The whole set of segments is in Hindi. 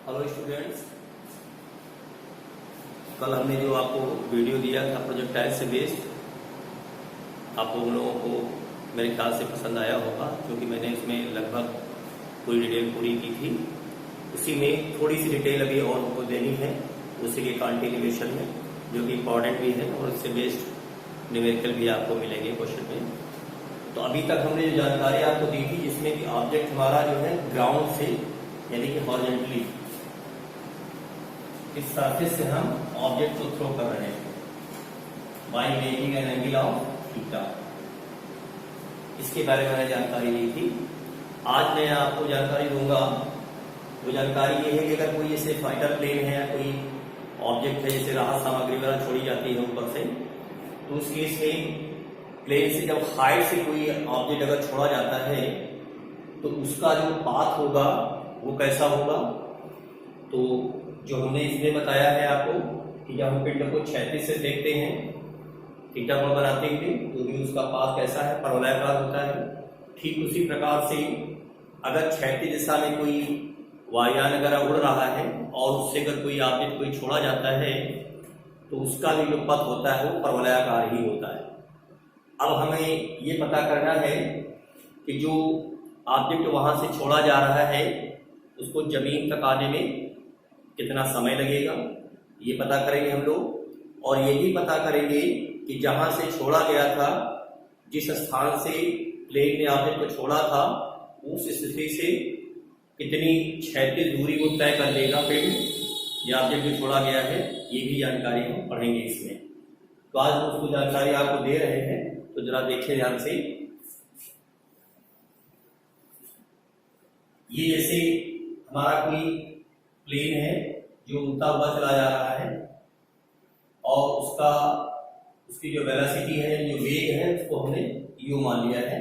हेलो स्टूडेंट्स, कल हमने जो आपको वीडियो दिया था प्रोजेक्टाइल से बेस्ड, आप लोगों को मेरे ख्याल से पसंद आया होगा क्योंकि मैंने इसमें लगभग पूरी डिटेल पूरी की थी। उसी में थोड़ी सी डिटेल अभी और हमको देनी है, उसी के कंटिन्यूएशन में, जो कि इम्पॉर्टेंट भी है और इससे बेस्ड न्यूमेरिकल भी आपको मिलेंगे क्वेश्चन में। तो अभी तक हमने जो जानकारी आपको दी थी जिसमें कि ऑब्जेक्ट हमारा जो है ग्राउंड से यानी कि हॉरिजॉन्टली इस सरफेस से हम ऑब्जेक्ट को थ्रो कर रहे हैं by making an angle of theta. इसके बारे में मैंने जानकारी दी थी। आज मैं आपको जानकारी दूंगा। वो जानकारी ये है कि अगर कोई जैसे फाइटर प्लेन है या कोई ऑब्जेक्ट है, जैसे राहत सामग्री वगैरह छोड़ी जाती है ऊपर से, तो उस केस में प्लेन से जब हाइट से कोई ऑब्जेक्ट अगर छोड़ा जाता है तो उसका जो पाथ होगा वो कैसा होगा। तो जो हमने इसमें बताया है आपको कि जब हम पिंड को क्षैतिज से देखते हैं थीटा कोण बनाते हुए तो भी उसका पाथ कैसा है, परवलयाकार होता है। ठीक उसी प्रकार से अगर क्षैतिज दिशा में कोई वायुयान अगर उड़ रहा है और उससे अगर कोई ऑब्जेक्ट कोई छोड़ा जाता है तो उसका भी जो पथ होता है वो परवलयाकार ही होता है। अब हमें ये पता करना है कि जो ऑब्जेक्ट वहां से छोड़ा जा रहा है उसको जमीन तक आने में कितना समय लगेगा, ये पता करेंगे हम लोग। और ये भी पता करेंगे कि जहां से छोड़ा गया था, जिस स्थान से प्लेन ने ऑब्जेक्ट को छोड़ा था, उस स्थिति से कितनी क्षैतिज दूरी को तय कर लेगा पिंड या ऑब्जेक्ट जो छोड़ा गया है, ये भी जानकारी हम पढ़ेंगे इसमें। तो आज हम उसको जानकारी आपको दे रहे हैं, तो जरा देखिए ध्यान से। ये जैसे हमारा कोई प्लेन है जो उड़ता हुआ चला जा रहा है और उसकी जो वेलोसिटी है, जो वेग है, उसको हमने u मान लिया है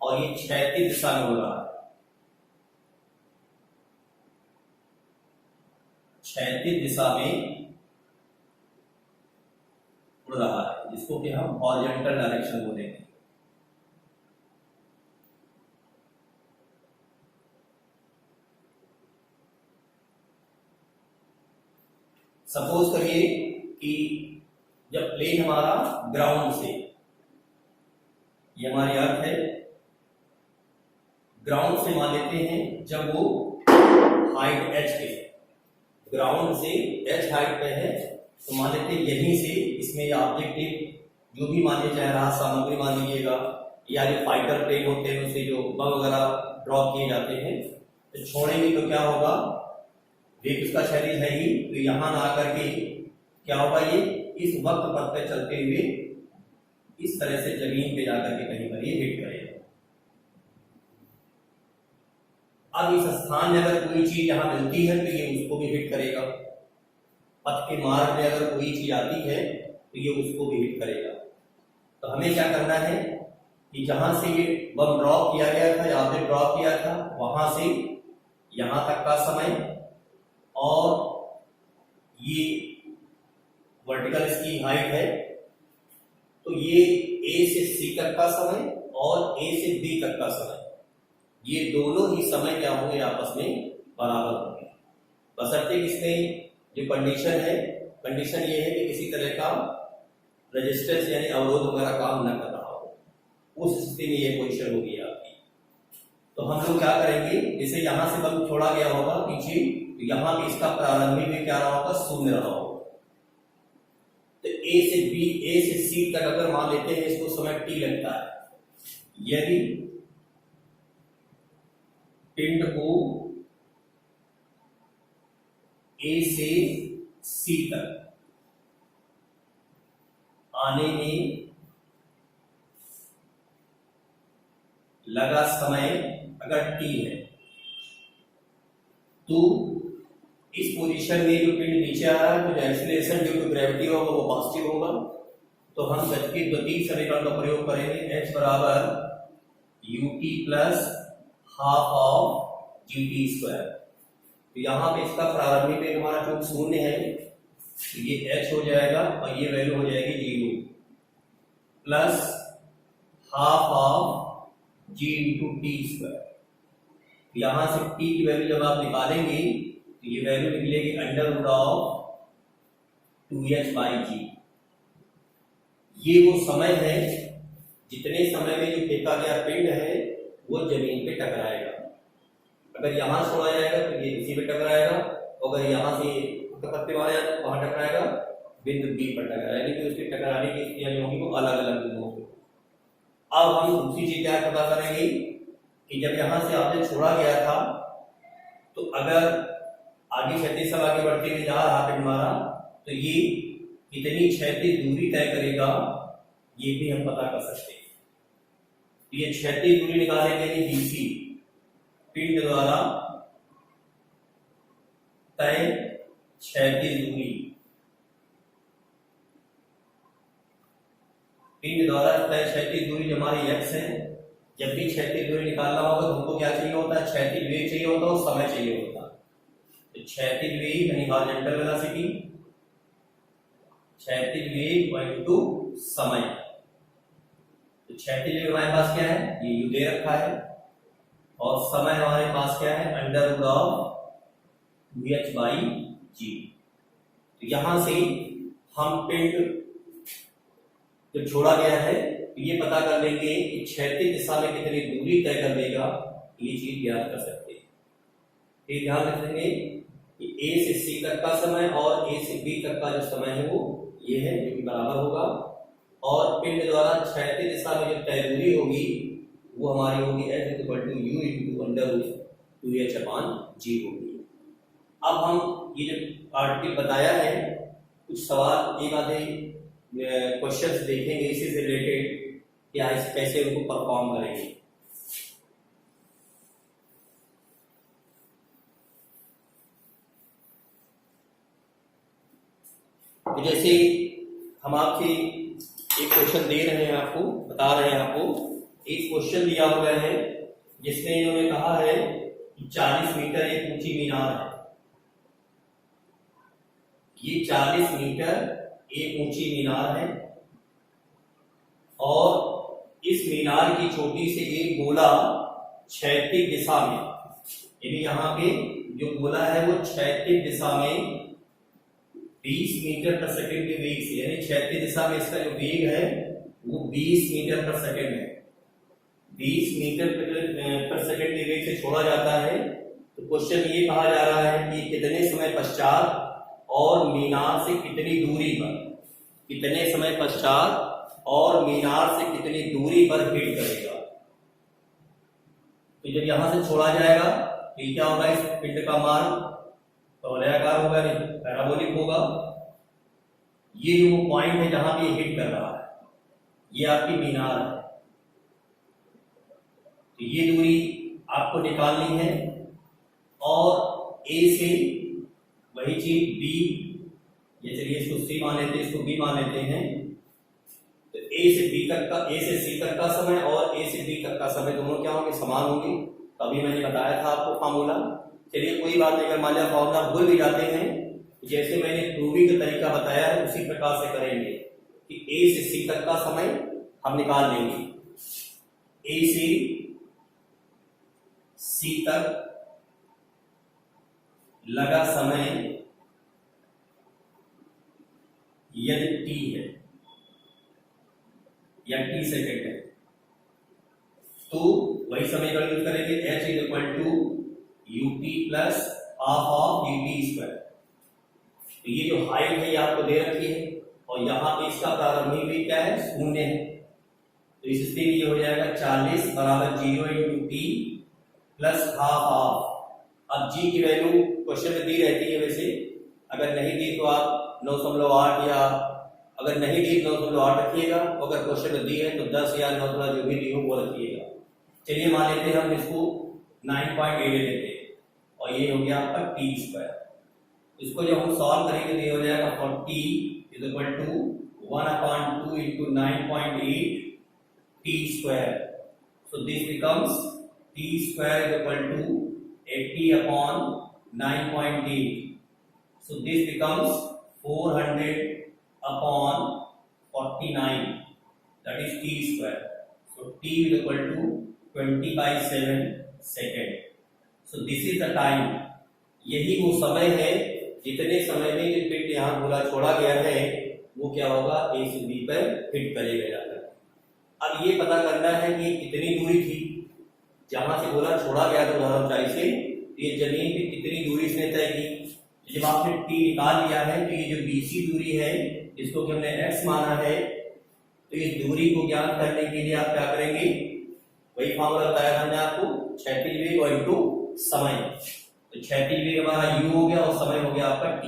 और ये क्षैतिज दिशा में उड़ रहा है। क्षैतिज दिशा में उड़ रहा है जिसको कि हम हॉरिजॉन्टल डायरेक्शन बोलेंगे। सपोज करिए कि जब प्लेन हमारा ग्राउंड से, ये हमारी अर्थ है, ग्राउंड से मान लेते हैं जब वो हाइट h पे, ग्राउंड से h हाइट पे है, तो मान लेते हैं यहीं से इसमें ऑब्जेक्ट जो भी मान लीजिए, चाहे राहत सामग्री मान लीजिएगा या जो फाइटर प्लेन होते हैं उनसे जो बम वगैरह ड्रॉप किए जाते हैं, तो छोड़ेंगे तो क्या होगा, वेग उसका क्षैतिज है ही, तो यहां ना आकर के क्या होगा, ये इस वक्त पथ पे चलते हुए इस तरह से जमीन पे जाकर के कहीं पर ये हिट करेगा। अब इस स्थान में अगर कोई चीज यहां मिलती है तो ये उसको भी हिट करेगा। पथ के मार्ग में अगर कोई चीज आती है तो ये उसको भी हिट करेगा। तो हमें क्या करना है कि जहां से ये बम ड्रॉप किया गया था या ऑब्जेक्ट ड्रॉप किया था, वहां से यहां तक का समय और ये वर्टिकल इसकी हाइट है, तो ये A से C तक का समय और A से B तक का समय, ये दोनों ही समय क्या होंगे, आपस में बराबर होंगे। बशर्ते इसमें जो कंडीशन है, कंडीशन ये है कि किसी तरह का रेजिस्टेंस यानी अवरोध वगैरह काम न कर रहा हो, उस स्थिति में ये पोजीशन होगी आपकी। तो हम लोग क्या करेंगे, जैसे यहां से बम छोड़ा गया होगा पीछे, तो यहां भी इसका प्रारंभिक में क्या रहा होगा, शून्य रहा होगा। तो A से B, A से C तक अगर मान लेते हैं इसको समय t लगता है, यदि पिंड को A से C तक आने में लगा समय अगर t है, तो इस पोजीशन में जो पिंड नीचे आ रहा है तो एक्सीलरेशन ड्यू टू ग्रेविटी होगा वो पॉजिटिव होगा। तो हम गतिज समीकरण का प्रयोग करेंगे, h बराबर ut plus half of gt square. तो यहाँ पे इसका प्रारंभिक वेग हमारा जो शून्य है, तो ये h हो जाएगा और ये वैल्यू हो जाएगी 0 plus half of g into T square. यहां से t की वैल्यू जब आप निकालेंगे तो ये वैल्यू निकलेगी अंडर रूट ऑफ 2h/g। ये वो समय है जितने समय में जो फेंका गया पिंड है वो जमीन पे टकराएगा। अगर यहां छोड़ा जाएगा तो ये इसी पे टकराएगा, अगर यहां से पत्ते वाले वहां टकराएगा, बिंदु बी पर टकराएगा, लेकिन उसके टकराने की स्थितियां जो होंगी वो अलग अलग बिंदुओं पे। अब हम दूसरी चीज क्या पता करेंगे कि जब यहां से ऑब्जेक्ट छोड़ा गया था तो अगर आगे क्षैतिज सब आगे बढ़ते हुए जा रहा पिंड हमारा, तो ये कितनी क्षैतिज दूरी तय करेगा ये भी हम पता कर सकते हैं। तो ये क्षैतिज दूरी निकालेंगे कि बीसी पिंड द्वारा तय क्षैतिज दूरी, पिंड द्वारा तय क्षैतिज दूरी जो हमारी x है। जब भी क्षैतिज दूरी निकालना होगा तो हमको क्या चाहिए होता है, क्षैतिज वेग चाहिए होता है और समय चाहिए होता है। तो क्षैतिज वेग यानी हॉरिजॉन्टल वेलोसिटी, क्षैतिज वेग इनटू समय। तो क्षैतिज वेग हमारे पास क्या है, ये u दे रखा है, और समय हमारे पास क्या है, अंडर रूट ऑफ 2h/g। तो यहां से हम पिंड जब छोड़ा गया है तो ये पता कर लेंगे कि क्षैतिज दिशा में कितनी दूरी तय कर लेगा, ये चीज ज्ञात कर सकते हैं। ये ध्यान रखेंगे कि A से C तक का समय और A से B तक का जो समय है वो ये है, जो कि बराबर होगा, और पिंड द्वारा क्षैतिज दिशा में जो तय दूरी होगी वो हमारी होगी h = u × under root 2h/g होगी। अब हम ये जो आर्टिकल बताया है, कुछ सवाल एक आधे क्वेश्चंस देखेंगे इसी से रिलेटेड, क्या इस कैसे उनको परफॉर्म करेंगे। तो जैसे हम आपसे एक क्वेश्चन दे रहे हैं, आपको बता रहे हैं, आपको एक क्वेश्चन दिया हुआ है जिसमें इन्होंने कहा है कि 40 मीटर एक ऊंची मीनार है। ये 40 मीटर एक ऊंची मीनार है और इस मीनार की चोटी से एक गोला क्षैतिज दिशा में, यानी यहाँ पे जो गोला है वो क्षैतिज दिशा में 20 मीटर प्रति सेकंड के वेग से, यानी क्षैतिज दिशा में इसका जो वेग है वो 20 मीटर प्रति सेकंड है, 20 मीटर प्रति सेकंड के वेग से छोड़ा जाता है। तो क्वेश्चन ये कहा जा रहा है कि कितने समय पश्चात और मीनार से कितनी दूरी पर, कितने समय पश्चात और मीनार से कितनी दूरी पर हिट करेगा। तो जब यहां से छोड़ा जाएगा तो ये क्या होगा, इस पिंड का मार्ग तो वलयाकार होगा, नहीं पैराबोलिक होगा। ये जो पॉइंट है जहां पे हिट कर रहा है ये आपकी मीनार है, तो ये दूरी आपको निकालनी है। और ए से वही चीज बी, जैसे इसको सी मान लेते हैं, इसको बी मान लेते हैं, तो ए से बी तक का, ए से सी तक का समय और ए से बी तक का समय दोनों क्या होंगे, समान होंगे। अभी मैंने बताया था आपको फार्मूला। चलिए कोई बात नहीं, अगर मान लिया फार्मूला भूल भी जाते हैं, जैसे मैंने प्रूविंग का तरीका बताया है उसी प्रकार से करेंगे कि ए से सी तक का समय हम निकाल लेंगे। ए से सी तक लगा समय यदि t है या t सेकेंड है तो वही समीकरण यूज करेंगे, h = ut plus half of ut²। तो ये जो हाइट है ये आपको दे रखी है और यहाँ पे इसका प्रारंभिक वेग क्या है, 0 है। तो इस स्थिति में ये हो जाएगा 40 = 0 × t प्लस हाफ ऑफ। अब g की वैल्यू क्वेश्चन में दी रहती है, वैसे अगर नहीं दी तो आप 9.8 या अगर नहीं दी 9.8 रखिएगा, अगर क्वेश्चन में दी है तो 10 या 9 जो भी दी हो वो रखिएगा। चलिए मान लेते हैं हम इसको 9.8 ले लेते हैं और ये हो गया आपका t²। इसको जब हम सॉल्व करेंगे तो ये हो जाएगा 40 = 1/2 × 9.8 t²। So this becomes t² = 80/9.8. So this becomes 400/49. That is t². So t = 20/7 second. So this is the time. यही वो समय है जितने समय में जो पिंड यहाँ गोला छोड़ा गया है वो क्या होगा, ए से बी पर हिट करेगा जाकर। अब ये पता करना है कि कितनी दूरी थी जहां से गोला छोड़ा गया था उदाहरण ऊंचाई से, ये जमीन पे कितनी दूरी इसने तय की। जब आपने टी निकाल लिया है तो ये जो बीसी दूरी है इसको कि हमने एक्स माना है, तो इस दूरी को ज्ञात करने के लिए आप क्या करेंगे, वही फॉर्मूला बताया था मैंने आपको, क्षैतिज वेग और इनटू समय। तो क्षैतिज वेग हमारा u हो गया और समय हो गया आपका t।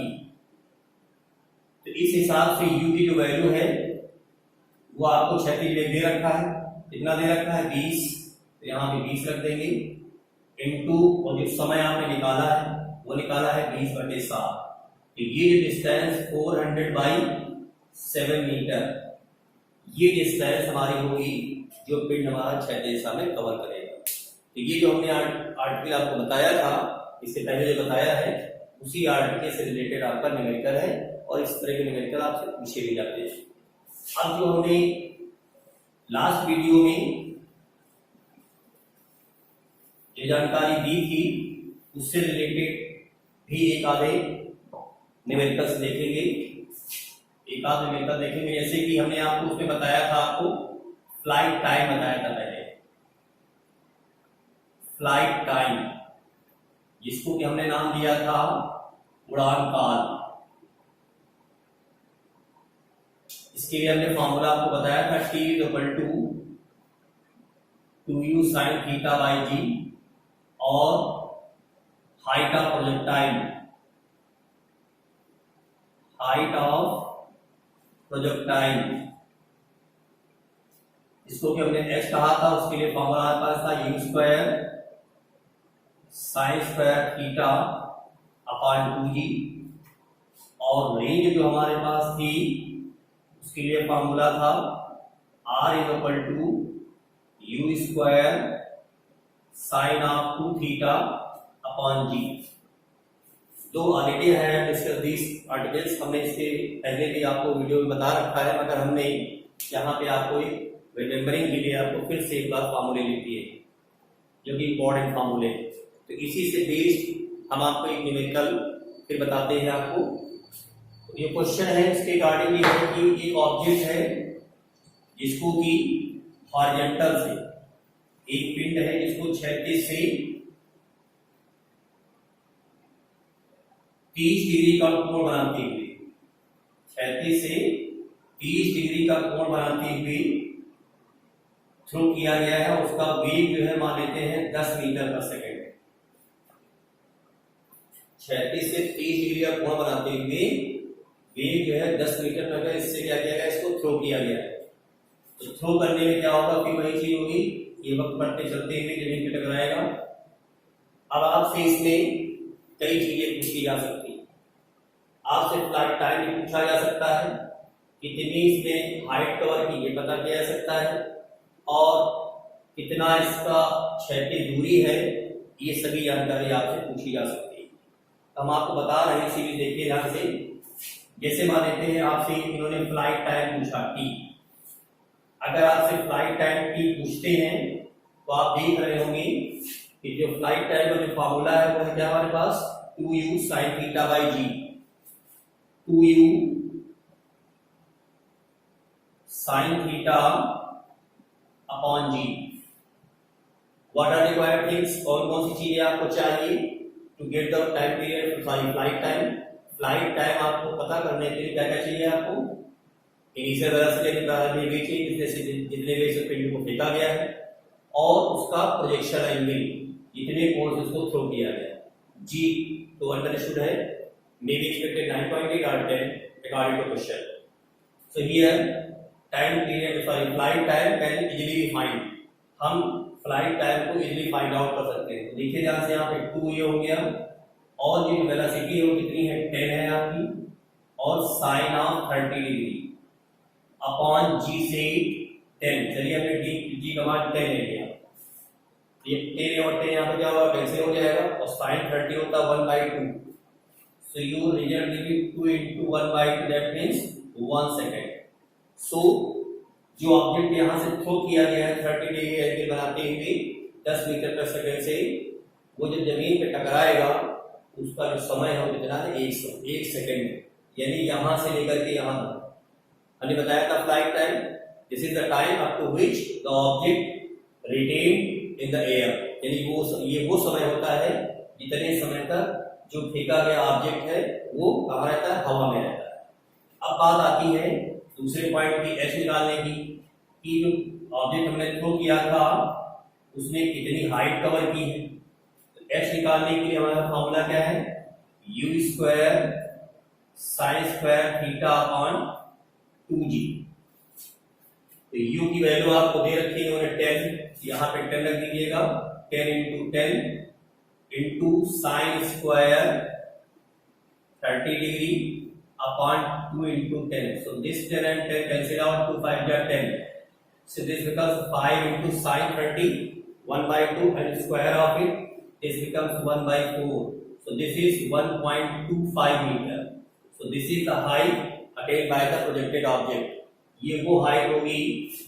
तो इस हिसाब से u की जो वैल्यू है वो आपको क्षैतिज वेग दे रखा है, कितना दे रखा है 20, तो यहाँ पे 20 रख देंगे, इनटू और जो समय आपने निकाला है वो निकाला है 20/7। तो ये जो डिस्टेंस 400/7 मीटर, ये डिस्टेंस हमारी होगी जो पिंड हमारा क्षैतिज दिशा में कवर करेगा। तो ये जो हमने आर्टिकल आपको बताया था, इससे पहले जो बताया है उसी आर्टिकल से रिलेटेड आपका न्यूमेरिकल है और इस तरह के न्यूमेरिकल आपसे पूछे भी जाते हैं। अब जो हमने लास्ट वीडियो में जो जानकारी दी थी उससे रिलेटेड भी एक आधे न्यूमेरिकल्स देखेंगे, एक आध न्यूमेरिकल देखेंगे। जैसे कि हमने आपको उसमें बताया था, आपको फ्लाइट टाइम बताया था पहले, फ्लाइट टाइम जिसको कि हमने नाम दिया था उड़ान काल। इसके लिए हमने फॉर्मूला आपको बताया था t = 2u sin θ/g और height of projectile, height of projectile इसको कि हमने h कहा था, उसके लिए फॉर्मूला हमारे पास था u² sin² θ/2g और रेंज जो हमारे पास थी उसके लिए फॉर्मूला था r = u² sin of 2θ/g। तो ऑलरेडी है डिस्कस दिस आर्टिकल्स, हमने इसके पहले भी आपको वीडियो में बता रखा है, मगर हमने यहाँ पे आपको एक रिमेम्बरिंग के लिए आपको फिर से एक बार फार्मूले लिखी है जो कि इंपॉर्टेंट फार्मूले। तो इसी से बेस्ड हम आपको एक न्यूमेरिकल फिर बताते हैं आपको। तो ये क्वेश्चन है इसके रिगार्डिंग ये है कि एक ऑब्जेक्ट है जिसको कि हॉरिजॉन्टल से, एक पिंड है जिसको क्षैतिज से 30 डिग्री का कोण बनाते हुए, क्षैतिज से 30 डिग्री का कोण बनाते हुए थ्रो किया गया है। उसका वेग जो है मान लेते हैं 10 मीटर/सेकंड। क्षैतिज से 30 डिग्री का कोण बनाते हुए वेग जो है 10 मीटर/सेकंड, इससे क्या किया गया, इसको थ्रो किया गया है। तो थ्रो करने में क्या होगा, फिर वही चीज होगी, ये वक्त बढ़ते चलते हुए जमीन पे टकराएगा। अब आपसे इसमें कई चीजें पूछी जा सकती है, आपसे फ्लाइट टाइम भी पूछा जा सकता है, कितनी इसमें हाइट कवर की ये पता किया जा सकता है, और कितना इसका क्षैतिज दूरी है, ये सभी जानकारी आपसे पूछी जा सकती है। हम आपको बता रहे हैं, सीरीज देखिए ध्यान से। जैसे मान लेते हैं आपसे इन्होंने फ्लाइट टाइम पूछा t, अगर आपसे फ्लाइट टाइम t पूछते हैं तो आप देख रहे होंगे कि जो फ्लाइट टाइम का जो फार्मूला है वो है क्या हमारे पास, 2u sin θ/g, 2u sin θ/g। What are required things, कौन कौन सी चीजें आपको चाहिए to get the time period, sorry flight time. Flight time आपको पता करने के लिए क्या क्या चाहिए, आपको इनिशियल वेलोसिटी चाहिए, जितने वेग से पिंड को फेंका गया है, और उसका प्रोजेक्शन एंगल, जितने कोण से उसको थ्रो किया गया। जी तो अंडरस्टूड है, may be expected 9.8 or 10 according to question. So here time period, sorry, flight time can easily be find, हम फ्लाइट टाइम को इजीली फाइंड आउट कर सकते हैं। देखिए जहां से यहाँ पे 2 ये हो गया, और जो वेलोसिटी है वो कितनी है, 10 है आपकी, और साइन ऑफ 30 डिग्री अपॉन जी से 10। चलिए हमने जी का मान 10 ले लिया, ये 10 और 10 यहाँ पे क्या होगा, कैसे हो जाएगा, और साइन 30 होता है 1/2। So you result will be 2 into 1/2, that means 1 second. So जो ऑब्जेक्ट यहां से थ्रो किया गया है 30 डिग्री एंगल बनाते हुए 10 मीटर पर सेकंड से, वो जब जमीन पे टकराएगा उसका जो समय है वो कितना है, 1 सेकेंड, यानी यहां से लेकर के यहां तक। हमने बताया था flight time, this is the time up to which the object retain in the air, यानी ये वो समय होता है जितने समय तक जो फेंका गया ऑब्जेक्ट है वो कहाँ रहता है, हवा में रहता है। अब बात आती है दूसरे पॉइंट की, एच निकालने की, कि जो ऑब्जेक्ट हमने थ्रो किया था उसने कितनी हाइट कवर की है। तो एच निकालने के लिए हमारा फॉर्मूला क्या है, u square sine square theta upon 2g। तो u की वैल्यू आपको दे रखी है उन्होंने 10, यहाँ पे 10 रख दीजिएगा, 10 into 10 into sine square 30 degree upon 2 into 10. So this 10 and 10 cancel out, 2 5 are 10. So this becomes 5 into sine 30, 1 by 2 and square of it, this becomes 1 by 4. So this is 1.25 meter. So this is the height attained by the projected object. ये वो हाइट होगी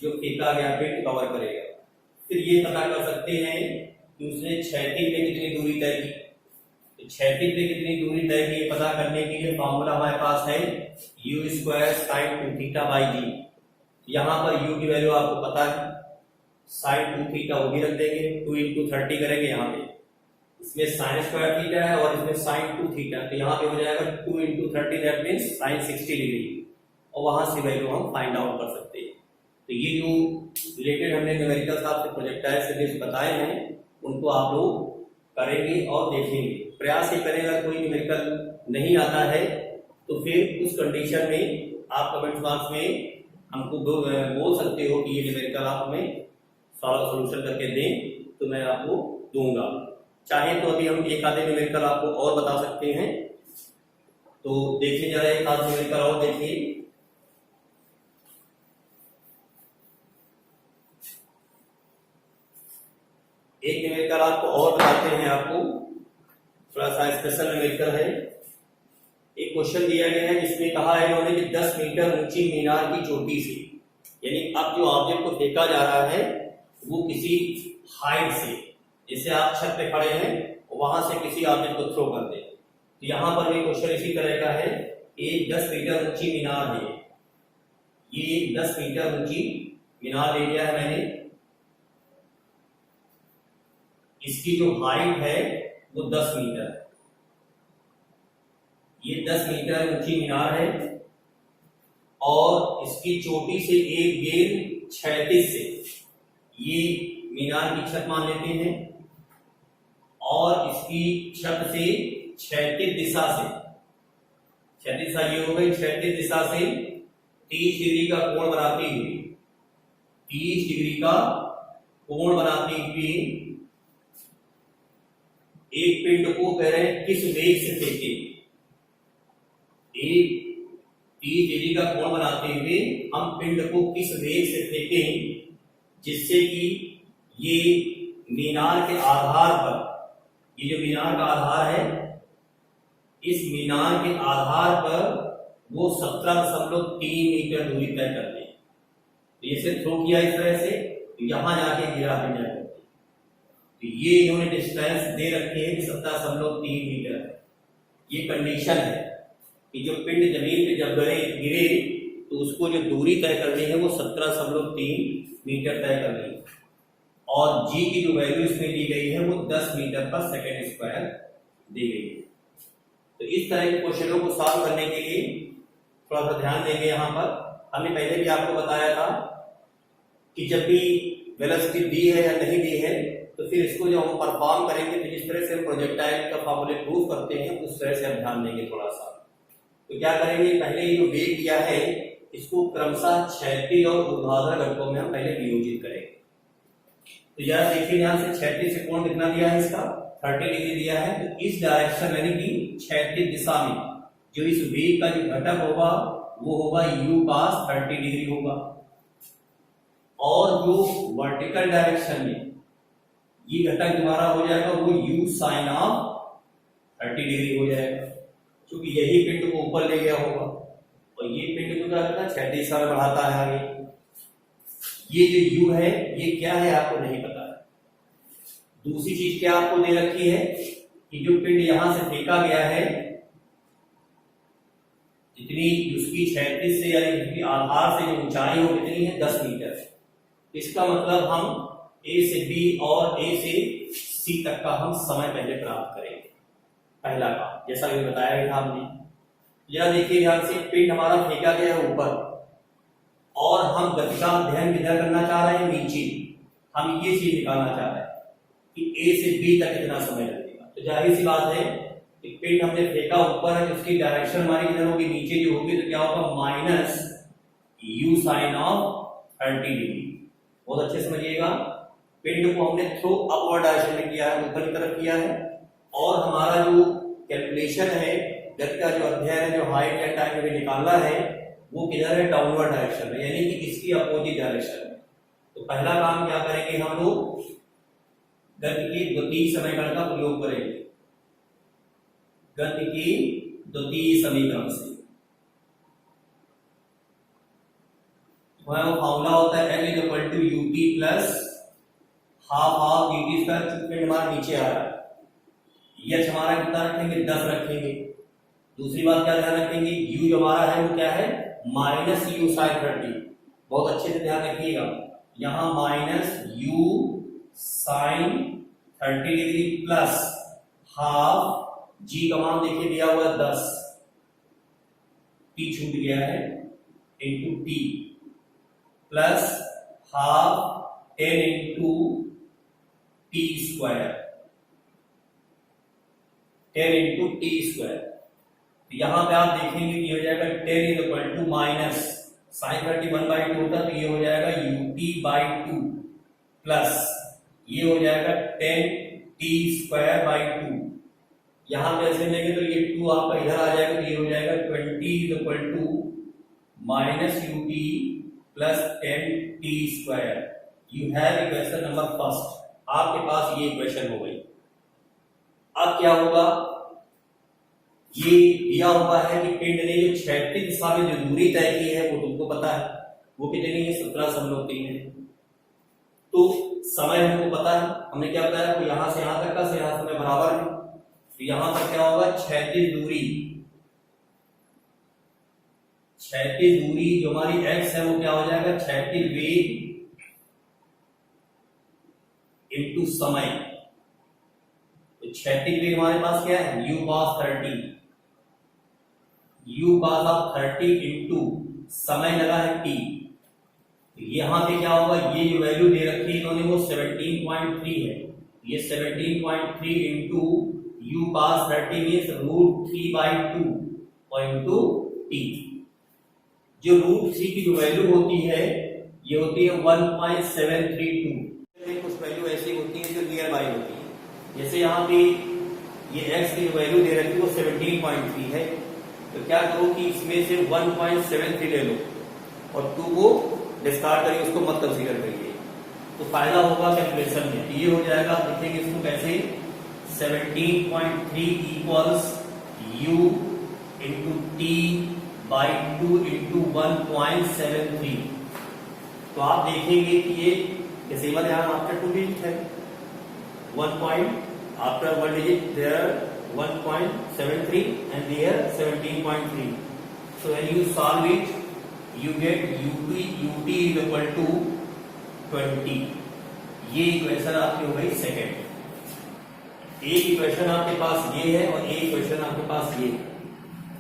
जो फेंका गया पिंड कवर करेगा। फिर ये पता कर सकते हैं कि उसने क्षैतिज में कितनी दूरी तय की। क्षैतिज पे कितनी दूरी तय की पता करने के लिए फॉर्मूला हमारे पास है u square sine 2 theta by g. यहाँ पर यू की वैल्यू आपको पता है, साइन 2 थीटा वो भी रख देंगे, 2 इंटू 30 करेंगे यहाँ पे, इसमें साइन स्क्वायर थीटा है और इसमें साइन 2 थीटा, तो यहाँ पे हो जाएगा 2 into 30 that means sign 60 degree, और वहां से वैल्यू हम फाइंड आउट कर सकते हैं। तो ये जो रिलेटेड हमने न्यूमेरिकल साथ से प्रोजेक्टाइल सीरीज बताए हैं उनको आप लोग करेंगे और देखेंगे। प्रयास ये करेगा, कोई न्यूमेरिकल नहीं आता है तो फिर उस कंडीशन में आप कमेंट बॉक्स में हमको बोल सकते हो कि ये न्यूमेरिकल आप हमें सॉल्यूशन करके दें, तो मैं आपको दूंगा। चाहे तो अभी हम एक आधे न्यूमेरिकल आपको और बता सकते हैं, तो देखिए जरा एक आध न्यूमेरिकल और देखिए। एक न्यूमेरिकल आपको और बताते हैं, आपको थोड़ा सा स्पेशल न्यूमेरिकल है। एक क्वेश्चन दिया गया है जिसमें कहा है इन्होंने कि 10 मीटर ऊंची मीनार की चोटी से, यानी अब जो ऑब्जेक्ट को फेंका जा रहा है वो किसी हाइट से, जैसे आप छत पे खड़े हैं वहां से किसी ऑब्जेक्ट को थ्रो कर दे। तो यहाँ पर भी क्वेश्चन इसी तरह का है, एक 10 मीटर ऊंची मीनार है, ये 10 मीटर ऊंची मीनार ले लिया है मैंने, इसकी जो हाइट है वो 10 मीटर है, ये 10 मीटर ऊंची मीनार है और इसकी चोटी से एक गेंद क्षैतिज से, ये मीनार की छत मान लेते हैं, और इसकी छत से क्षैतिज दिशा से, क्षैतिज दिशा ये हो गई, क्षैतिज दिशा से 30 डिग्री का कोण बनाती हुई, 30 डिग्री का कोण बनाती हुई एक पिंड को कह रहे हैं किस वेग से फेंके, एक 30 डिग्री का कोण बनाते हुए हम पिंड को किस वेग से फेंकें जिससे कि ये मीनार के आधार पर, ये जो मीनार का आधार है, इस मीनार के आधार पर वो 17.3 मीटर दूरी तय कर ले। तो इसे थ्रो किया इस तरह से, यहां जाके गिरा पिंड जाकर, तो ये इन्होंने डिस्टेंस दे रखी है कि 17.3 मीटर। ये कंडीशन है कि जो पिंड जमीन पे जब गिरे तो उसको जो दूरी तय करनी है वो 17.3 मीटर तय करनी है, और जी की जो वैल्यू इसमें दी गई है वो 10 मीटर पर सेकेंड स्क्वायर दी गई है। तो इस तरह के क्वेश्चनों को सॉल्व करने के लिए थोड़ा सा ध्यान देंगे। यहाँ पर हमने पहले भी आपको बताया था कि जब भी वेलोसिटी दी है या नहीं दी है तो फिर इसको जब हम परफॉर्म करेंगे तो जिस तरह से हम प्रोजेक्टाइल का फॉर्मूले प्रूव करते हैं उस तरह से हम ध्यान देंगे थोड़ा सा। तो क्या करेंगे, पहले ये जो वेग दिया है इसको क्रमशः क्षैतिज और ऊर्ध्वाधर घटकों में हम पहले वियोजित करेंगे। तो यार देखिए यहाँ से क्षैतिज से कोण कितना दिया है, इसका 30 डिग्री दिया है, तो इस डायरेक्शन यानी कि क्षैतिज दिशा में जो इस वेग का जो घटक होगा वो होगा u cos 30 डिग्री होगा, और जो वर्टिकल डायरेक्शन में ये घटक तुम्हारा हो जाएगा वो u sin ऑफ 30 डिग्री हो जाएगा, क्योंकि यही पिंड को ऊपर ले गया होगा और ये पिंड को क्या करता है क्षैतिज दिशा में बढ़ाता है आगे। ये जो u है ये क्या है आपको नहीं पता है। दूसरी चीज क्या आपको दे रखी है, कि जो पिंड यहां से फेंका गया है, जितनी उसकी क्षैतिज से यानी जितनी आधार से जो ऊंचाई हो कितनी है 10 मीटर। इसका मतलब हम ए से बी और ए से सी तक का हम समय पहले प्राप्त करेंगे, पहला काम, जैसा कि बताया गया हमने। यह देखिए ध्यान से, पिंड हमारा फेंका गया है ऊपर और हम गति का अध्ययन किधर करना चाह रहे हैं, नीचे। हम ये चीज निकालना चाह रहे हैं कि ए से बी तक कितना समय लगेगा। तो जाहिर सी बात है कि पिंड हमने फेंका ऊपर है, उसकी डायरेक्शन हमारी किधर होगी, नीचे जो होगी, तो क्या होगा, minus u sine of 30 degree. बहुत अच्छे समझिएगा, पिंड को हमने थ्रू अपवर्ड डायरेक्शन में किया है, ऊपर की तरफ किया है, और हमारा जो कैलकुलेशन है, गति का जो अध्ययन है, जो हाइट एंड टाइम में निकालना है, वो किधर है, डाउनवर्ड डायरेक्शन में, यानी कि इसकी अपोजिट डायरेक्शन में। तो पहला काम क्या करेंगे हम लोग, गति की द्वितीय समीकरण का प्रयोग करेंगे, गति की द्वितीय समीकरण से। फॉर्मूला होता है L equal to u t plus half u t square. पिंड हमारा नीचे आ रहा है, एच हमारा कितना रखेंगे, 10 रखेंगे। दूसरी बात क्या ध्यान रखेंगे, u जो हमारा है वो क्या है, माइनस यू साइन 30। बहुत अच्छे से ध्यान रखिएगा, यहां minus u sine 30 degree plus half g का मान देखिए दिया हुआ है 10, टी छूट गया है, into T plus half 10 into T square, 10 into T square. तो यहां पे आप देखेंगे कि हो जाएगा 10 is equal to minus sine 30 1/2 होता है, तो ये हो जाएगा ut/2 प्लस ये हो जाएगा 10t²/2। यहां पे ऐसे लेंगे तो ये 2 आपका इधर आ जाएगा, तो ये हो जाएगा 20 is equal to minus ut plus 10t²। You have equation number first, आपके पास ये इक्वेशन हो गई। अब क्या होगा, ये दिया हुआ है कि पिंड ने जो क्षैतिज दिशा में जो दूरी तय की है वो तुमको पता है, वो कितनी है, 17.3 है। तो समय हमको पता है, हमने क्या बताया, तो यहां से यहां तक का यहां समय बराबर है, तो यहां पर क्या होगा, क्षैतिज दूरी जो हमारी x है वो क्या हो जाएगा, क्षैतिज वेग इनटू समय। तो क्षैतिज वेग हमारे पास क्या है, u cos 30, u cos of 30 into समय लगा है t। यहां पे क्या होगा, ये जो वैल्यू दे रखी है इन्होंने वो 17.3 है, ये 17.3 इंटू u cos 30 मींस √3/2 और इंटू t। जो √3 की जो वैल्यू होती है ये होती है 1.732। कुछ वैल्यू ऐसी होती है जो नियर बाई होती है, जैसे यहाँ पे ये x की जो वैल्यू दे रखी है वो 17.3 है, तो क्या करो कि इसमें से 1.73 ले लो और 2 को डिस्कार्ड करिए, उसको मत कंसीडर करिए, तो फायदा होगा कैलकुलेशन में। तो ये हो जाएगा, लिखेंगे इसको कैसे, 17.3 equals u into t/2 into 1.73। तो आप देखेंगे कि ये डेसिमल यहाँ आफ्टर 2 डिजिट है, 1 after 1 digit there 1.73 and there 17.3. So when you solve it, you get ut is equal to 20। ये इक्वेशन आपकी हो गई सेकेंड। एक इक्वेशन आपके पास ये है और एक इक्वेशन आपके पास ये है।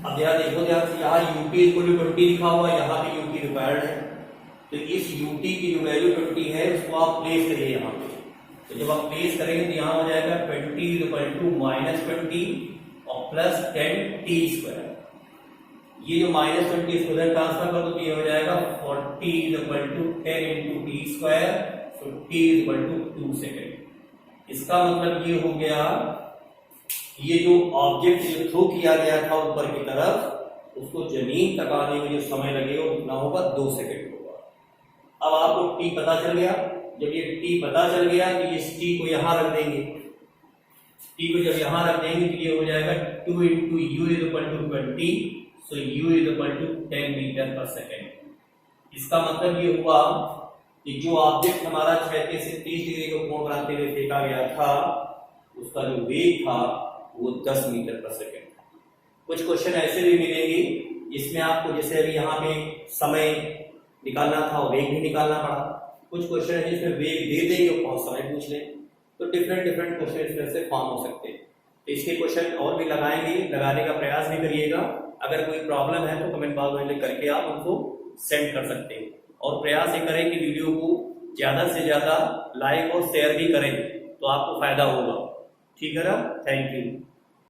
अब यहाँ देखो ध्यान से, यहाँ ut इक्वल टू 20 लिखा हुआ है, यहाँ पे ut रिक्वायर्ड है, तो इस ut की जो वैल्यू 20 है उसको आप प्लेस करिए यहाँ पे। तो जब आप प्लेस करेंगे तो यहाँ हो जाएगा 20 इक्वल टू -20 और प्लस 10t²। ये जो -20 इसको उधर ट्रांसफर कर दो तो ये हो जाएगा 40 equal to 10 into t², so t equal to 2 second. इसका मतलब ये हो गया, ये जो ऑब्जेक्ट जो थ्रो किया गया था ऊपर की तरफ, उसको जमीन तक आने में जो समय लगेगा वो कितना होगा, 2 सेकेंड होगा। अब आपको t पता चल गया, जब ये t पता चल गया तो इस t को यहां रख देंगे, t को जब यहां रख देंगे तो ये हो जाएगा 2 into u is equal to 20, so u is equal to 10 metre पर सेकेंड। इसका मतलब ये हुआ कि जो ऑब्जेक्ट हमारा 36 से 30 डिग्री को कोण बनाते हुए फेंका गया था, उसका जो वेग था वो 10 मीटर पर सेकेंड था। कुछ क्वेश्चन ऐसे भी मिलेंगे जिसमें आपको जैसे अभी यहाँ पे समय निकालना था और वेग भी निकालना पड़ा। कुछ क्वेश्चन है जिसमें वेग दे देंगे और बहुत समय पूछ लें, तो डिफरेंट डिफरेंट क्वेश्चन इसमें से फॉर्म हो सकते हैं। तो इसके क्वेश्चन और भी लगाएंगे, लगाने का प्रयास भी करिएगा। अगर कोई प्रॉब्लम है तो कमेंट बॉक्स में करके आप उनको सेंड कर सकते हैं, और प्रयास ये करें कि वीडियो को ज़्यादा से ज़्यादा लाइक और शेयर भी करें तो आपको फायदा होगा। ठीक है ना, थैंक यू।